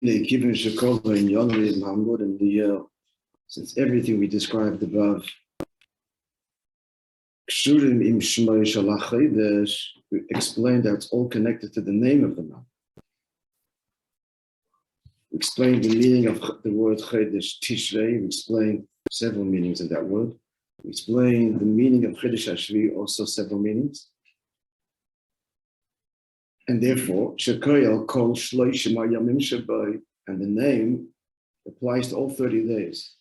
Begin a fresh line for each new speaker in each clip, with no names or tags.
given Shekova and Yonri and Mahmud and the since everything we described above, Kshurim im Shmoi Shalach, we explained that it's all connected to the name of the month. We explained the meaning of the word Chedesh Tishrei. We explained several meanings of that word. We explained the meaning of Chedesh Hashvi, also several meanings. And therefore, Shekoyel Kol Shloishim Yamim Shabai, and the name applies to all 30 days.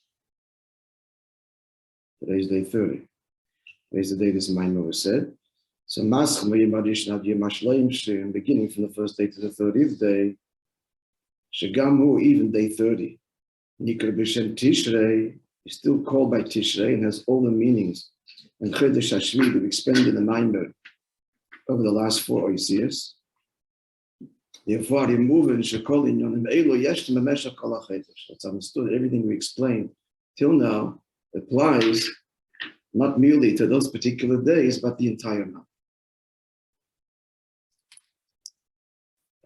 Today's day 30. Today's the day this Maimon was said. So Maschem Yimadish Nad Yemashleim Shrim, beginning from the first day to the 30th day, Shagamu, even day 30. Nikra B'Shem Tishrei is still called by Tishrei and has all the meanings. And Chedesh Hashvi that we explained in the Maimon over the last 4 years. Therefore, it's understood. Everything we explained till now applies not merely to those particular days, but the entire month.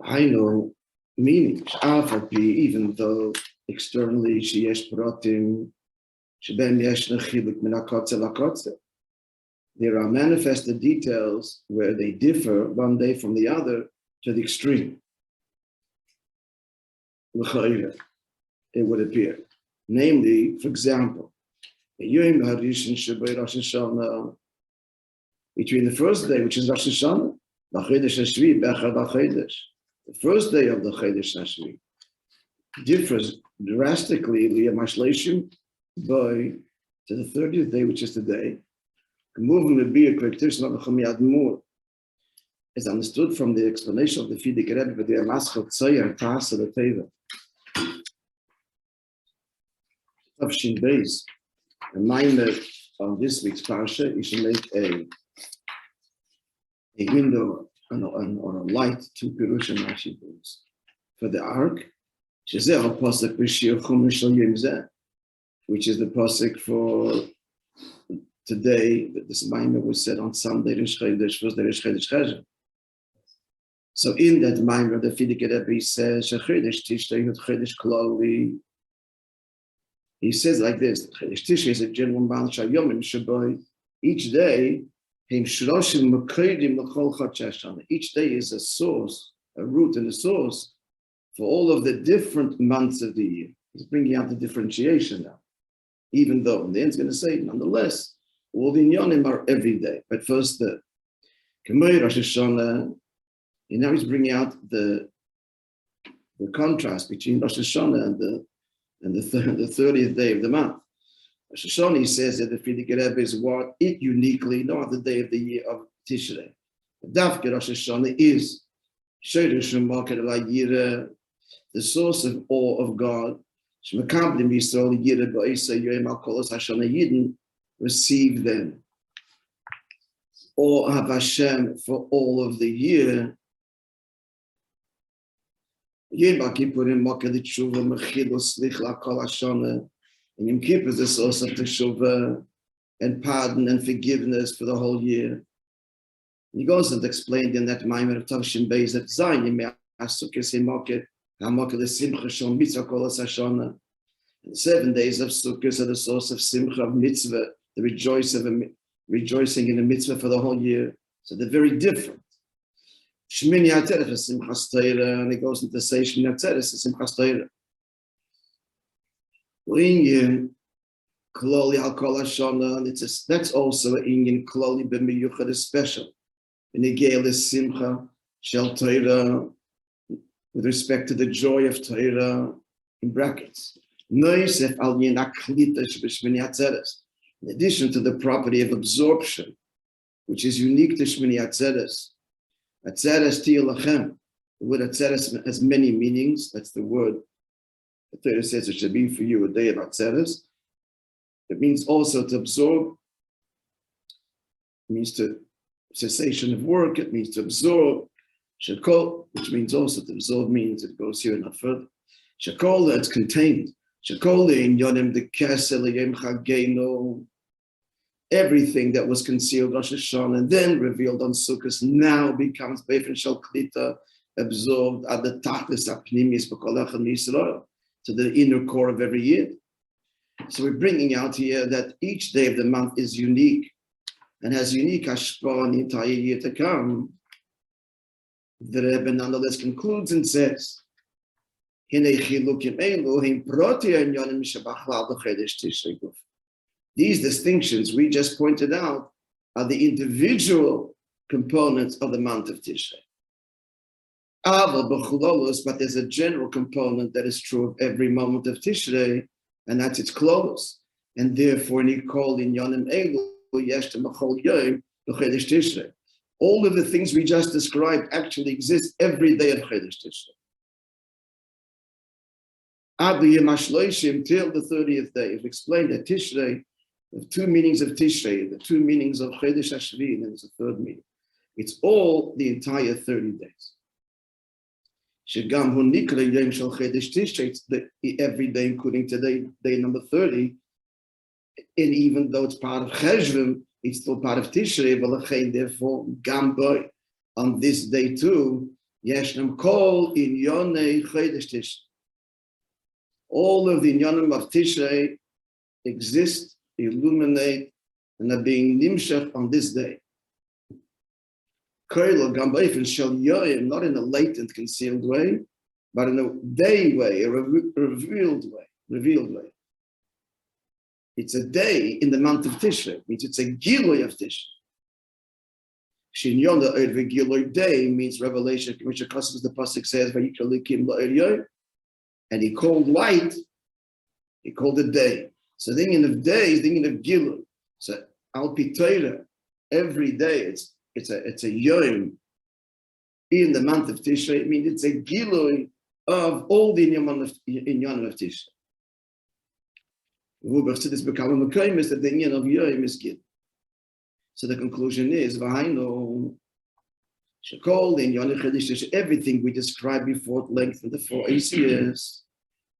I know meaning, even though externally there are manifested details where they differ one day from the other to the extreme. It would appear. Namely, for example, between the first day, which is Rosh Hashanah, the first day of the Chedesh Hashvi differs drastically to the 30th day, which is today. Is understood from the explanation of the Fidik Rebbe, but the Amaschel Tzoyer Tasa the Teva. Tavshin Beis, a minor on this week's parsha, you should make a window or a light to Pirush and Rashi brings. For the ark, which is the pasuk for today, that this minor was said on Sunday, Rish Chodesh, first day Rish Chodesh Chesed. So in that Maimar, the Fidik Rebbe says, Chedesh Tishrei Chedesh Klali. He says like this: Chedesh Tishrei is a general man Shayomim Shabai. Each day, each day is a source, a root and a source for all of the different months of the year. He's bringing out the differentiation now, even though in the end he's going to say, nonetheless, all the Inyanim are every day. But first, the Kamei Rosh Hashanah. And now he's bringing out the contrast between Rosh Hashanah and the 30th day of the month. Rosh Hashanah, he says that the Fidik Rebbe is what it uniquely, no other day of the year of Tishrei. Dafke Rosh Hashanah is the source of awe of God. Receive them. Awe of Hashem for all of the year. And Yom Kippur is the source of teshuvah and pardon and forgiveness for the whole year. He goes and explained in that Maimar of Tavshin Beis that the 7 days of Sukkot are the source of simcha, of mitzvah, the rejoicing in the mitzvah for the whole year. So they're very different. Shmini Atzeres is Simchas Torah, and he goes into say Shmini Atzeres is Simchas Torah. Inyan Kloli Al Kol Hashana, and that's also an Inyan Kloli B'miyuchad is special. In the Gale is Simcha Shel Torah, with respect to the joy of Torah, in brackets. Noisef Al Yin Aklita Shmini Atzeres. In addition to the property of absorption, which is unique to Shmini Atzeres. Atzeres Tiyalachem. The word Atzeres has many meanings. That's the word. The Torah says it should be for you a day of Atzeres. It means also to absorb. It means to cessation of work. It means to absorb. Shekol, which means also to absorb, means it goes here and not further. Shekol, that's contained. Shekol in Yonim the Kesel Yom Chageinu. Everything that was concealed Rosh Hashanah and then revealed on Sukkot now becomes Beifin Shel Klita, absorbed at the tachlis apnimis b'kolachim Yisrael, to the inner core of every year. So we're bringing out here that each day of the month is unique and has unique hashpah on the entire year to come. The Rebbe nonetheless concludes and says, these distinctions we just pointed out are the individual components of the month of Tishrei. But there's a general component that is true of every moment of Tishrei, and that's its klolos. And therefore, all of the things we just described actually exist every day of Chodesh Tishrei. Till the 30th day. We've explained that Tishrei, the two meanings of Tishrei, the two meanings of Chodesh Hashvi, and there's a third meaning. It's all the entire 30 days. It's every day, including today, day number 30. And even though it's part of Cheshvan, it's still part of Tishrei. Therefore, Gamboy, on this day too, Yeshnam Kol Inyonei Chodesh Tishrei. All of the Inyanim of Tishrei exist, illuminate, and are being nimshach on this day. Not in a latent, concealed way, but in a day way, a revealed way. It's a day in the month of Tishrei, means it's a giloy of Tishrei. Shinyona Erve Giloy day means revelation, which the pasuk says, and he called light, he called it day. So the thinking of day is thinking of Giloy. So Al Pitoira, every day it's a yom in the month of Tishrei. It means it's a Giloy of all the Inyan of Tishrei. This become a is that the Inyan of Yom is Giloy. So the conclusion is Vahaino Shekol the Inyan of Chodesh, everything we described before at length in the 4 ACS.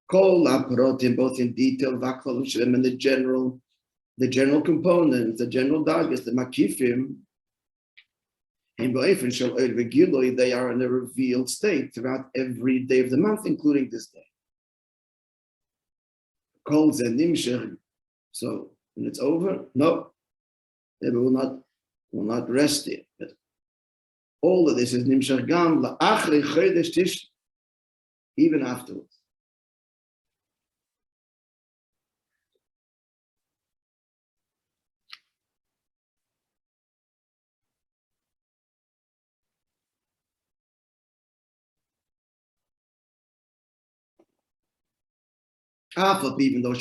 Kol Aparotim, both in detail, Vaklal Shem, and the general components, the general dargis, the Makifim. In Ba'ifin Shel Oil V'Giloi, they are in a revealed state throughout every day of the month, including this day. Kol Zen Nimshech. So when it's over, no, they will not rest here. But all of this is Nimshech Gam La'achri Chodesh Tishrei, even afterwards. Even though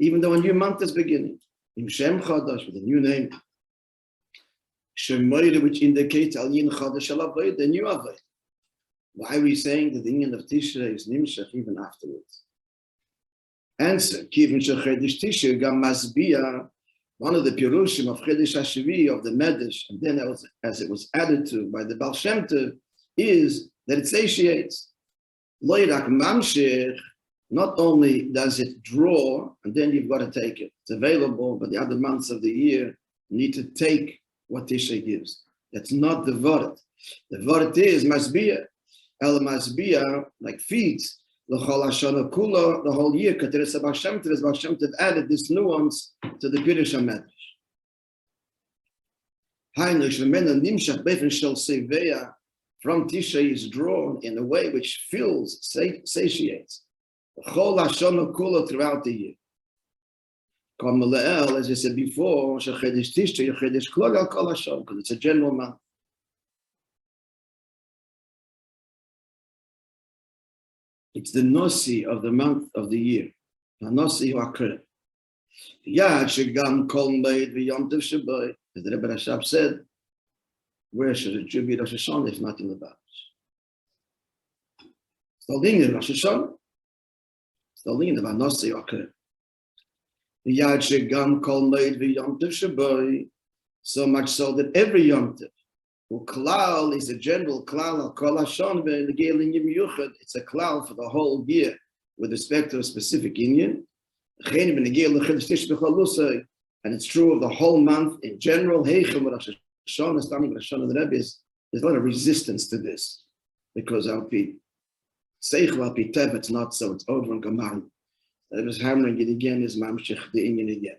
even though a new month is beginning, with a new name, which indicates the new avoid. Why are we saying that the Inyan of Tishrei is nimshach even afterwards? Answer: one of the pirushim of Chodesh Hashvi of the Medrash, and then as it was added to by the Baal Shem Tov, is that it satiates. Not only does it draw, and then you've got to take it. It's available, but the other months of the year you need to take what Tishrei gives. That's not the Vort. The Vort is Masbiyah. El Masbiyah, like feeds, L'chol Hashana Kula, the whole year. Kateres Baal Shem Tov added this nuance to the Pirush HaMedrash. Heinrich Lemena Nimshach Befen Shel Seveya, from Tishrei is drawn in a way which fills, satiates. Chol Hashana Kula throughout the year. As I said before, Shechedesh Tishrei, Shechedesh Klal Al Kol Hashana, because it's a general month. It's the Nosi of the month of the year. Nosi Hakir. Yad Shegam Kol Meid V'Yom Tov Shabai, as the Rebbe Rashab said, where should it be Rosh Hashanah if not in the Baruch? Stalin in Rosh Hashanah. Stalin in Nosi Hakir. Yad Shegam Kol Meid V'Yom Tov Shabai, so much so that every Yom Tov, who klal is a general klal al kol hashon ve'negel in yom. It's a klal for the whole year with respect to a specific Inyan. And it's true of the whole month in general. Heichem Rosh Hashanah, starting with Rosh Hashanah, the Rebbe is there's a lot of resistance to this because it's not so, it's over and gone. I was hammering it again, is mamshich the Inyan again.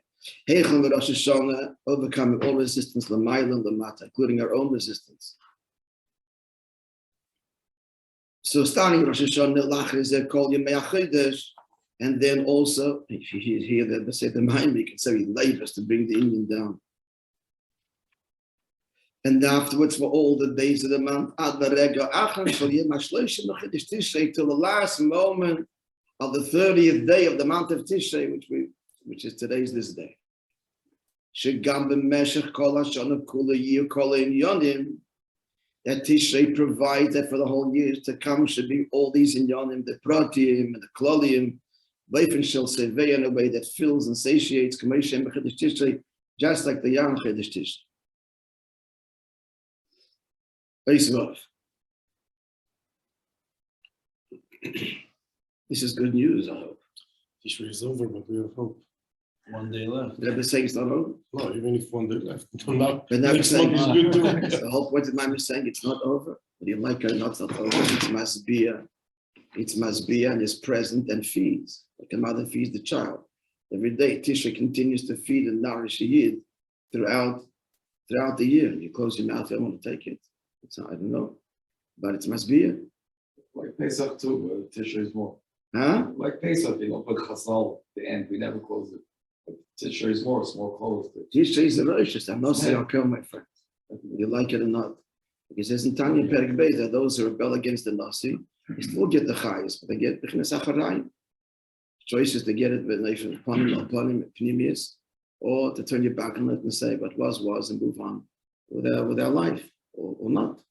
Heichel with Rosh Hashanah, overcoming all resistance, l'mayla and l'mata, including our own resistance. So starting Rosh Hashanah, l'achar zeh kol yemei hachodesh, and then also, if you hear that they say the mind, we can say he labors to bring the Inyan down. And afterwards, for all the days of the month, till the last moment of the 30th day of the month of Tishrei, which is today's this day. That Tishrei provides that for the whole year to come should be all these inyanim, the pratim and the klolim, leifin shel sevei in a way that fills and satiates, just like the Yom Chedesh Tishrei. This is good news, I hope.
Tishrei is over, but we have hope.
One day left.
Rabbi saying it's not over.
No, even if one day left. But
next
month is good too.
The whole point of Maamar is saying it's not over. Whether you like it or not, it's not over. It's masbia. It's masbia and is present and feeds. Like a mother feeds the child. Every day, Tishrei continues to feed and nourish a yid throughout the year. You close your mouth, I don't want to take it. It's not, I don't know. But it's masbia.
Like Pesach too, Tishrei is more.
Huh?
Like Pesach, you don't put chasal at the end. We never close it. But Tishrei is more. It's more closed.
Tishrei is the righteous. I'm not saying I'll kill my friend. Whether you like it or not. Because says in Tanya Perek Beis that those who rebel against the Nasi, they still get the chayas, but they get b'chinas acharayim. Choice is to get it with nation upon him, pneumius, or to turn your back on it and say what was and move on with our life, or not.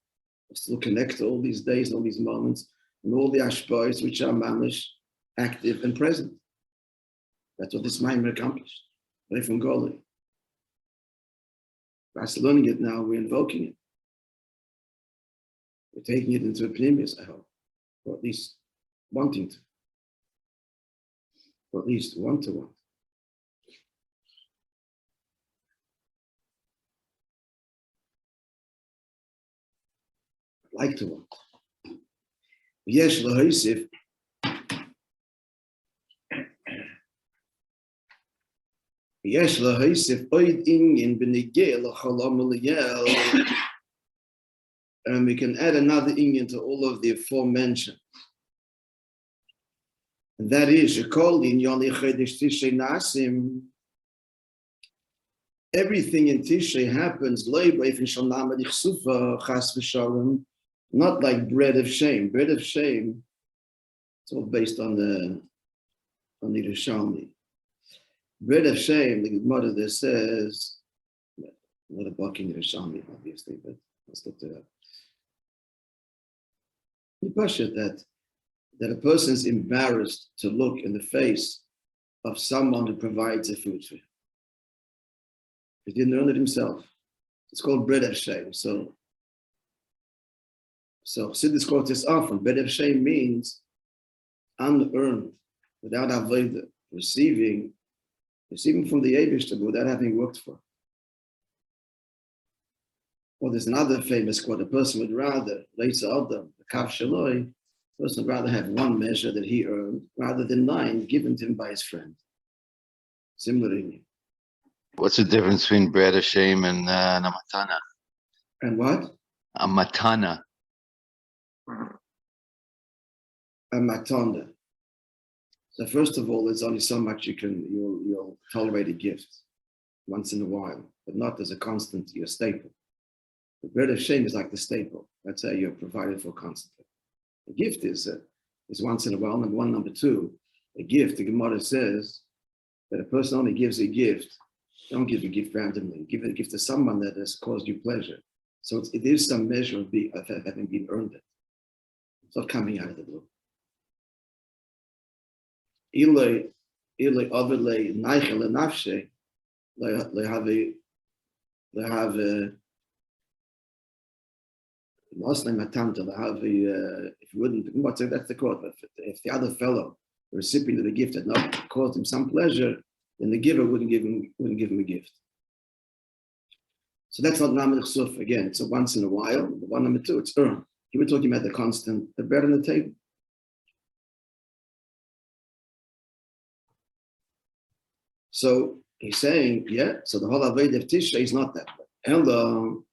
We'll still connect to all these days, all these moments, and all the ashpais which are mamish, active and present. That's what this Maamar accomplished. Right from Goli. By learning it now, we're invoking it. We're taking it into a pneumius, I hope, or at least wanting to. Or at least want to want. I'd like to want. Yesh l'hoisif. Yesh l'hoisif oid inyan b'negei l'cholam l'yel. And we can add another inyan to all of the aforementioned. And that is, everything in Tishrei happens not like bread of shame. Bread of shame, it's all based on the Yerushalmi. Bread of shame, the Gemara there says, not a book in Yerushalmi, obviously, but let's look it up. You push it that a person is embarrassed to look in the face of someone who provides the food for him. He didn't earn it himself. It's called bread of shame. So Siddish quotes this often. Bread of shame means unearned, without avodah, receiving from the Eibishter without having worked for. Or there's another famous quote: a person would rather, later Adam, the Kav Shaloi, a person would rather have one measure that he earned rather than 9 given to him by his friend. Similarly.
What's the difference between bread of shame and a matana?
And what?
A matana.
A matana. So first of all, there's only so much you'll tolerate a gift once in a while, but not as a constant, your staple. The bread of shame is like the staple. That's how you're provided for constantly. A gift is once in a while. Number one. Number two, a gift, the Gemara says that a person only gives a gift. Don't give a gift randomly. Give a gift to someone that has caused you pleasure. So it is some measure of having been earned it. It's not coming out of the blue. Ilay overlay neichel and nafshe. They have a Muslim attempt. If you wouldn't, that's the quote. But if the other fellow, the recipient of the gift, had not caused him some pleasure, then the giver wouldn't give him a gift. So that's not Namad Chsuf again. It's a once in a while. The one number two, it's earned. You were talking about the constant, the bread on the table. So he's saying, yeah, so the whole Avodah of Tishrei is not that way. Hello,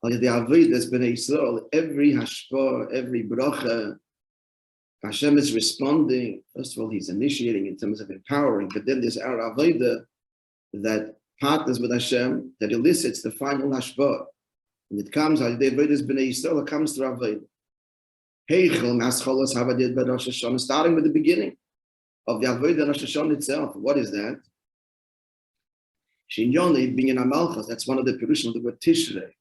the Avodah has been Israel, every hashpah, every bracha, Hashem is responding. First of all, he's initiating in terms of empowering, but then there's our Avodah that partners with Hashem, that elicits the final hashpah. And it comes, the Avodah has been Israel, it comes through Avodah. Starting with the beginning of the Avodah Rosh Hashanah itself. What is that? That's one of the Pirushim of the word Tishrei.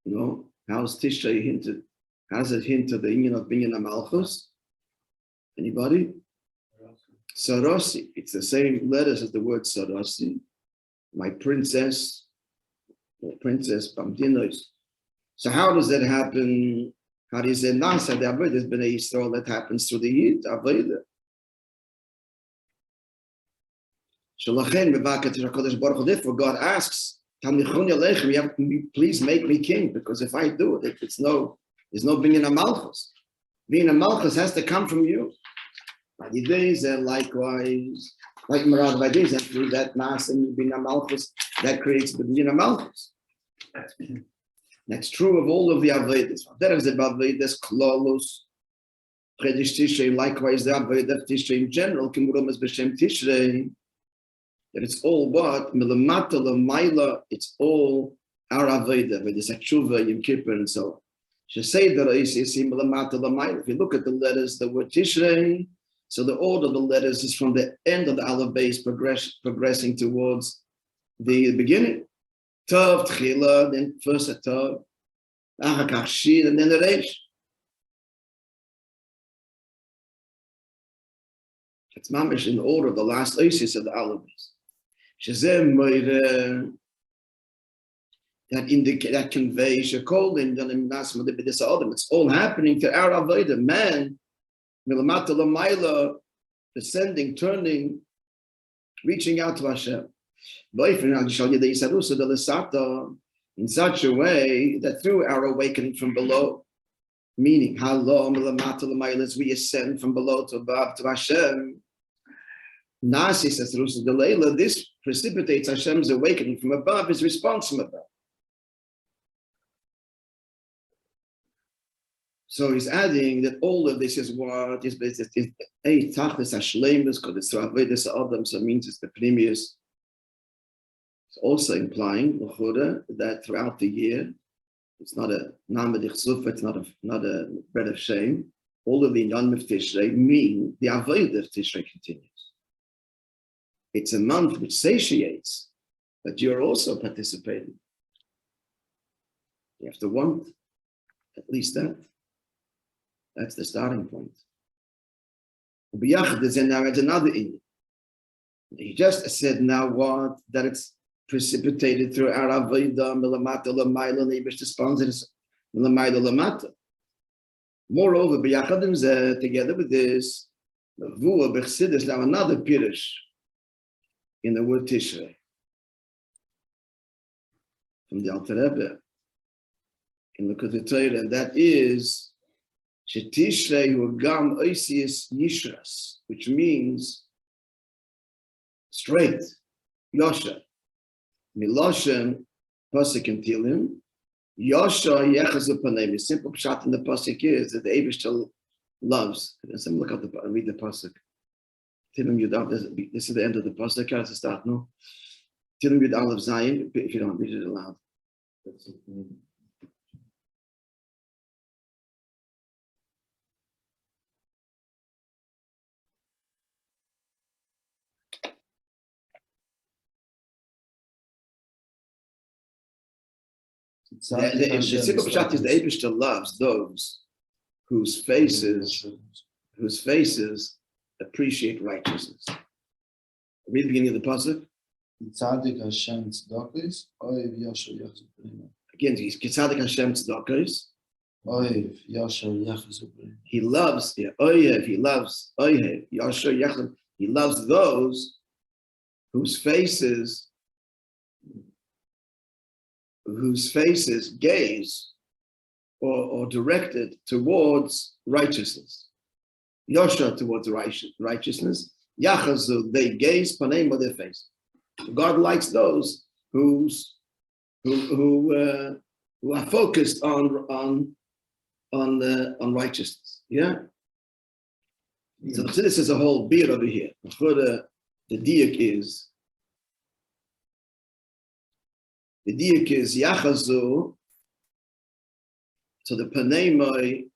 You know, how is Tishrei hinted? How does it hint to the Inyan of being in a Malchus? Anybody? Sarasi. It's the same letters as the word Sarasi. My princess, Princess Bamdinos. So how does that happen? How do you say Nasa? The Avodah has been a Yisrael that happens through the Yid, Avodah. Therefore, God asks, please make me king, because if I do it, there's no being a malchus. Being a malchus has to come from you. By the days, and likewise, like Marad by days, and through that mass and being a malchus, that creates the being a malchus. That's true of all of the Avodas. That is about Avodas, Klolos, Chedesh Tishrei, likewise the Avodah Tishrei in general, Kimurom as B'Shem Tishrei. That it's all what? Milamata Lamaila, it's all our Avodah, Avodas Atshuva, Yom Kippur, and so on. If you look at the letters, the word Tishrei, so the order of the letters is from the end of the Aleph base progressing towards the beginning. Tov, Tchila, then first a Tov, Achakach Shin, and then the Reish. It's mamish in order, the last Isis of the Aleph base. Shazem Moire, that conveys a call in it's all happening to our Avodah, man, Milamata Lamaila, descending, turning, reaching out to Hashem. In such a way that through our awakening from below, meaning how long Milamata Lamaila as we ascend from below to above to Hashem, Nasi says this precipitates Hashem's awakening from above, his response from above. So he's adding that all of this is what is based in a tachlis hashleimus, because it's Avodas Adam, so it means it's the previous. It's also implying that throughout the year, it's not a namad chsuf, it's not a bread of shame. All of the Inyan of Tishrei mean the Avodah of Tishrei continues. It's a month which satiates, but you're also participating. You have to want at least that. That's the starting point. Now it's another Inyan. He just said now what? That it's precipitated through our Avodah, Milamata Lamaila, Nebish responds Milamata Lamata. Moreover, together with this, now another Pirush in the word Tishrei from the Alter Rebbe in the Torah, and that is Tishrei Hugam Oisius Yishras, which means straight, Yosha. Miloshen Pasuk in Tilim, Yosha Yechazu Panem. The simple pshat in the Pasuk is that the Eibishter loves. Let's look at read the Pasuk. Tilim Yud Aleph. This is the end of the Pasuk. How does it start? No. Tilim Yud Aleph Zayin. If you don't read it aloud. The simple pshat is the Eibishter loves those whose faces appreciate righteousness. Read the beginning of the pasuk. Again, he's Kitzadik Hashem Tzedakos. He loves the Oyev. He loves Oyev Yasher Yachim. He loves those whose faces whose faces gaze or directed towards righteousness. Yosha towards righteousness. Yachazu, they gaze paneim with their face. God likes those who are focused on righteousness. Yeah. So this is a whole beat over here. The diak is yachazu. So the paneimai,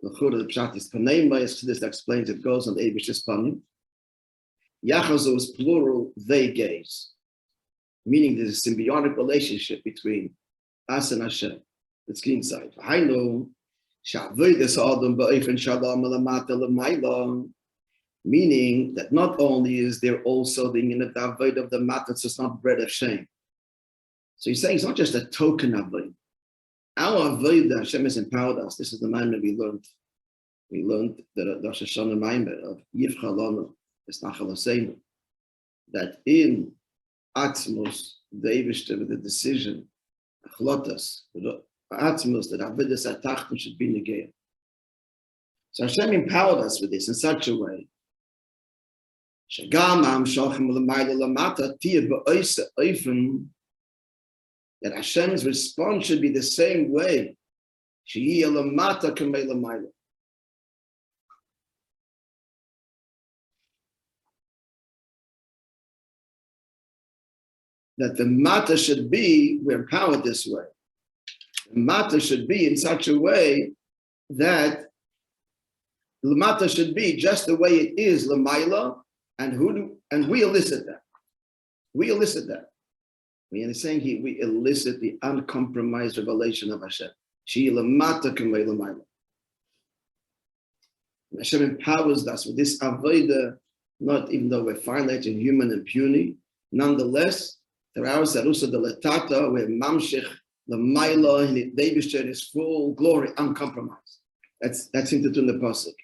the pshat is paneimai. This explains it goes on the Eibish's panim. Yachazu is plural. They gaze, meaning there's a symbiotic relationship between us and Hashem. Let's get inside. Meaning that not only is there also the inyan of the avoid of the matter, it's not bread of shame. So he's saying it's not just a token avoid. Our avoid, Hashem has empowered us. This is the maamar we learned. We learned the Rosh Hashanah maamar of Yivchalonu, Esnachalaseinu, that in Atzmos, the Eibishter with the decision, Achlotas, Atzmos, that Avidas Atachton should be negated. So Hashem empowered us with this in such a way. That Hashem's response should be the same way. That the matter should be, we're empowered this way. The matter should be in such a way that the matter should be just the way it is, l'mayla, and we elicit that. We elicit that. We are saying here, we elicit the uncompromised revelation of Hashem. She l'mata k'mei l'mayla. Hashem empowers us with this avodah, not even though we're finite and human and puny, nonetheless, through our sarusa de letata, we're mamshich l'mayla, and the Eibishter is full glory, uncompromised. That's him to do in the pasuk.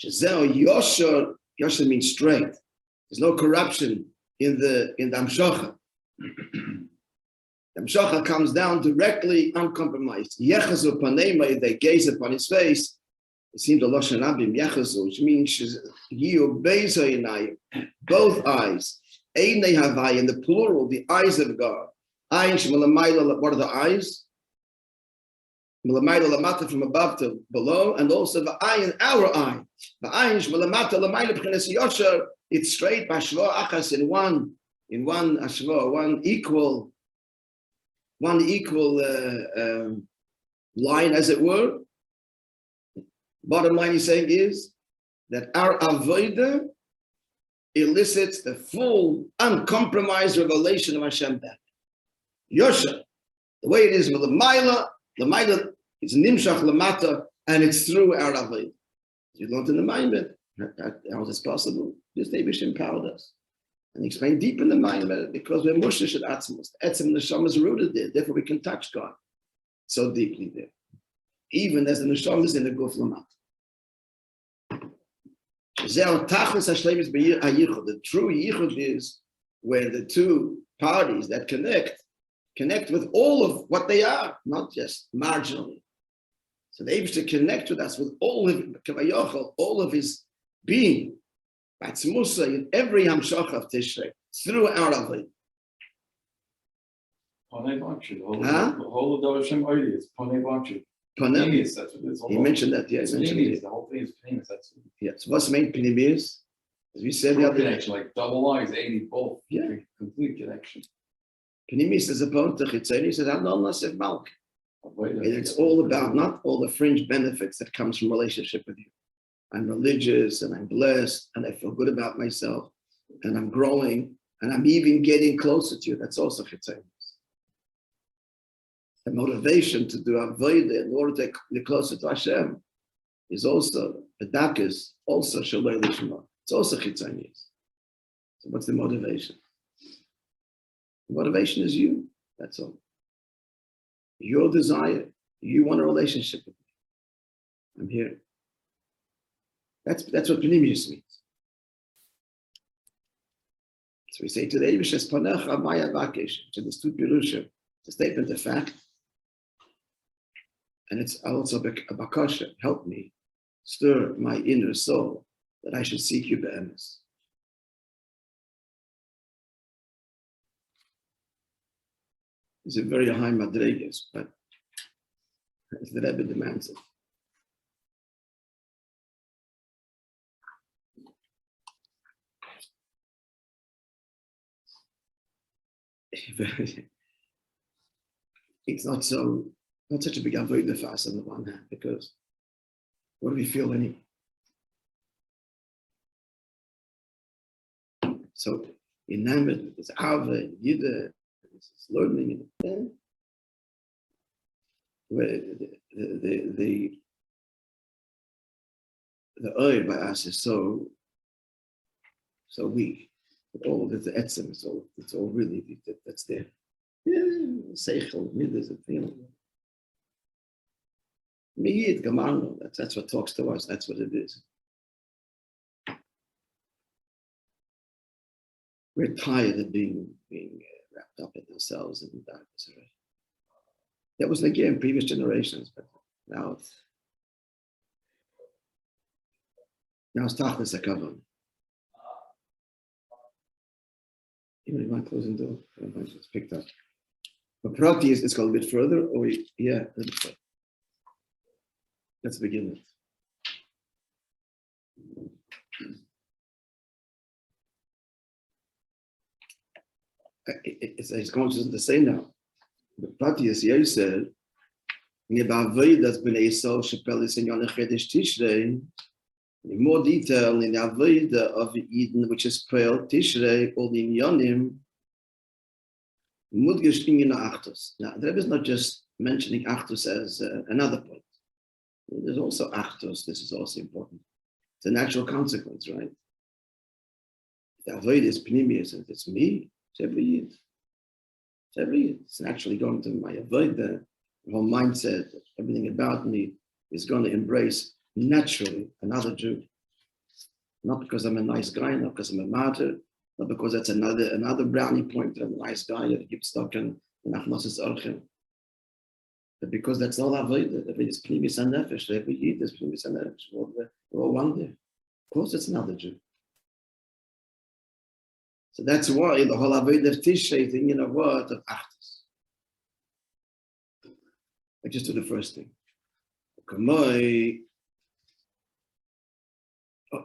Shezeo yosher, yosher means straight. There's no corruption in the amshacha. The amshacha comes down directly, uncompromised. Yechazu paneimai, they gaze upon his face. It seems the lashon abim yechazu, which means yiu beizayinayim, both eyes. Einei havai, in the plural, the eyes of God. Ayin shemalamayla, what are the eyes? Malamayla lamata, from above to below, and also the ayin, our eye. The ayin shemalamata lamayla b'chenes yosher, it's straight b'ashva achas, in one ashva, one equal line, as it were. Bottom line he's saying is that our avodah elicits the full, uncompromised revelation of Hashem back. Yosha, the way it is with the Maila is Nimshach Lamata, and it's through our avodah. You learned in the Maimon, how is this possible? Just Eibush empowered us. And he explained deep in the Maimon, because we're Moshe at Atzmos. Etzem Neshama is rooted there, therefore we can touch God so deeply there. Even as the Neshama is in the Guf Lamata. The true yichud is where the two parties that connect with all of what they are, not just marginally. So they're able to connect with us with all of his being, Batzmusa, in every hamshach of Tishrei, through our Rabbi.
The whole of Hashem is Panemius, that's what it is.
He mentioned that, yes.
The whole thing is Panemius, that's what
Yeah, so what's the main Panemius? As we said the other day.
connection, like double lines, 80 both.
Yeah.
Complete connection.
Panemius is opposed to Chitzoni. He says, I'm not Nasif Malk. It's all about not all the fringe benefits that comes from relationship with you. I'm religious and I'm blessed and I feel good about myself and I'm growing and I'm even getting closer to you. That's also Chitzoni. The motivation to do avodah in order to get closer to Hashem is also the dakas, also shalei lishma. It's also chitzonius. So what's the motivation? The motivation is you. That's all. Your desire. You want a relationship with me. I'm here. That's what Panemius means. So we say to the Eibush es panecha maya vakesh, to the two pirushim. It's a statement of fact. And it's also a bakasha. Help me stir my inner soul that I should seek you be'emes. It's a very high madrigas, but as the Rebbe demands it. It's not such a big avodah for us on the one hand, because what do we feel any? So enamored with this ava and yida, this learning, and where the oil by us is so weak. All the etzem, it's all really that's there. Yeah, seichel, midas, a feeling. Miyid, gamarno, that's what talks to us, that's what it is. We're tired of being wrapped up in ourselves and darkness already. That was again previous generations, but now it's tachlis hakavon. Even if I'm closing the door, it's picked up. But prati is called a bit further, or yeah, a little bit further. Let's begin with. It's going to say now. The prati is here said, in more detail in the avodah of Eden, which is Pearl, Tishrei, all the Inyanim, Mudgish Inyan Achtos. Now, the Rebbe is not just mentioning Achtos as another point. There's also Achtos, this is also important. It's a natural consequence, right? The avodah is Pnimius, and it's me, it's every Yid. It's every Yid. It's naturally going to my avodah, the whole mindset, everything about me is going to embrace naturally another Jew, not because I'm a nice guy, not because I'm a martyr, not because that's another brownie point. I'm a nice guy that keeps stuck in Achmasis Orchim, but because that's all avodah. Avodah is Pnimis and Nefesh. Every Yid is Pnimis and Nefesh. We're all one there. Of course, it's another Jew. So that's why the whole avodah of Tishrei thing, you know what, of Achtus. I just do the first thing.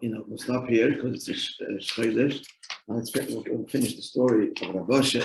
We'll stop here because it's a shchaydish. We'll finish the story of Rabbi Moishe.